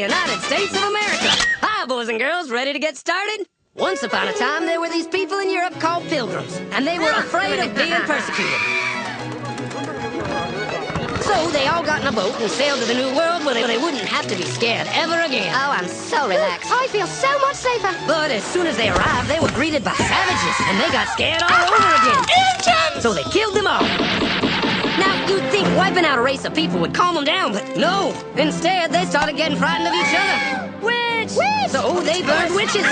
United States of America. Hi, boys and girls, ready to get started? Once upon a time, there were these people in Europe called pilgrims, and they were afraid of being persecuted. So they all got in a boat and sailed to the New World where they wouldn't have to be scared ever again. Oh, I'm so relaxed. I feel so much safer. But as soon as they arrived, they were greeted by savages, and they got scared all over again. Indians! So they killed them all. Now, you'd think wiping out a race of people would calm them down, but no. Instead, they started getting frightened of each other. Witch! So they burned witches.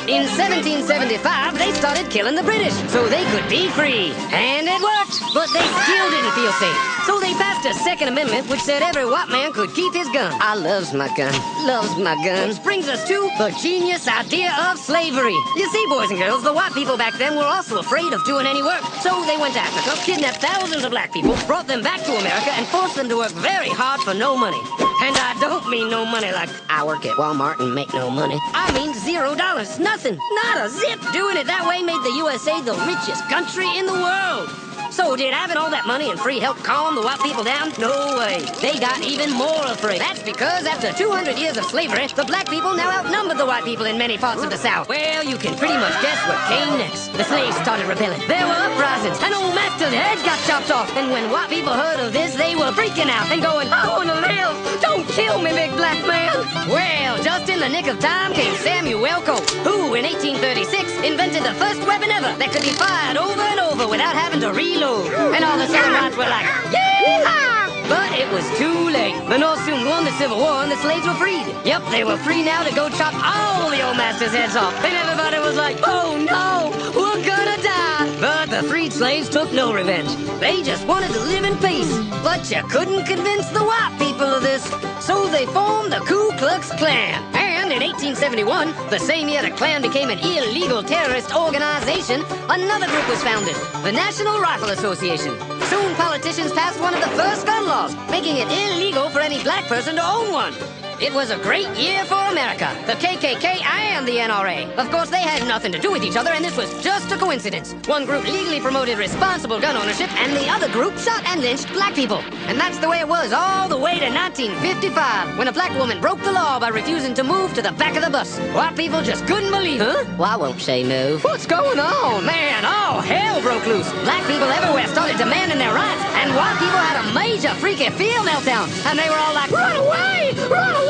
In 1775, they started killing the British so they could be free. And it worked, but they still didn't feel safe. So they passed a Second Amendment which said every white man could keep his gun. I loves my gun. Loves my gun. Which brings us to the genius idea of slavery. You see, boys and girls, the white people back then were also afraid of doing any work. So they went to Africa, kidnapped thousands of black people, brought them back to America, and forced them to work very hard for no money. And I don't mean no money like I work at Walmart and make no money. I mean $0. Nothing. Not a zip. Doing it that way made the USA the richest country in the world. So did having all that money and free help calm the white people down? No way. They got even more afraid. That's because after 200 years of slavery, the black people now outnumbered the white people in many parts of the South. Well, you can pretty much guess what came next. The slaves started rebelling. There were uprisings, and old master's heads got chopped off. And when white people heard of this, they were freaking out and going, I want to live. Don't kill me, big black man. Well, just in the nick of time came Samuel Colt, who in 1836 invented the first weapon ever that could be fired over and over without having to reload. And all the Southern whites were like, yeah! But it was too late. The North soon won the Civil War and the slaves were freed. Yep, they were free now to go chop all the old master's heads off. And everybody was like, oh no, we're gonna die. But the freed slaves took no revenge. They just wanted to live in peace. But you couldn't convince the white people of this. So they formed the Ku Klux Klan. And in 1871, the same year the Klan became an illegal terrorist organization, another group was founded, the National Rifle Association. Soon politicians passed one of the first gun laws, making it illegal for any black person to own one. It was a great year for America, the KKK and the NRA. Of course, they had nothing to do with each other, and this was just a coincidence. One group legally promoted responsible gun ownership, and the other group shot and lynched black people. And that's the way it was all the way to 1955, when a black woman broke the law by refusing to move to the back of the bus. White people just couldn't believe it. Huh? Well, I won't say move. What's going on? Man, all hell broke loose. Black people everywhere started demanding their rights, and white people had a major freaky fear meltdown, and they were all like, run away! Run away!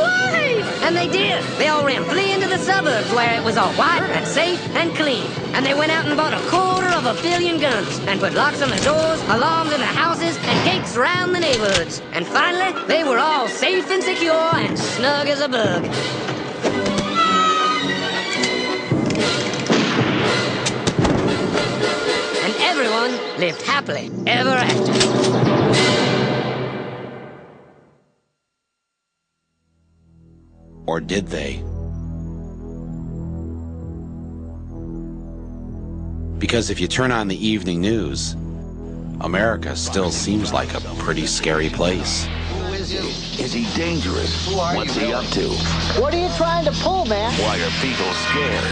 And they did. They all ran fleeing to the suburbs where it was all white and safe and clean. And they went out and bought 250 million guns and put locks on the doors, alarms in the houses, and gates around the neighborhoods. And finally, they were all safe and secure and snug as a bug. And everyone lived happily ever after. Or did they? Because if you turn on the evening news, America still seems like a pretty scary place. Who is he? Is he dangerous? What's he up to? What are you trying to pull, man? Why are people scared?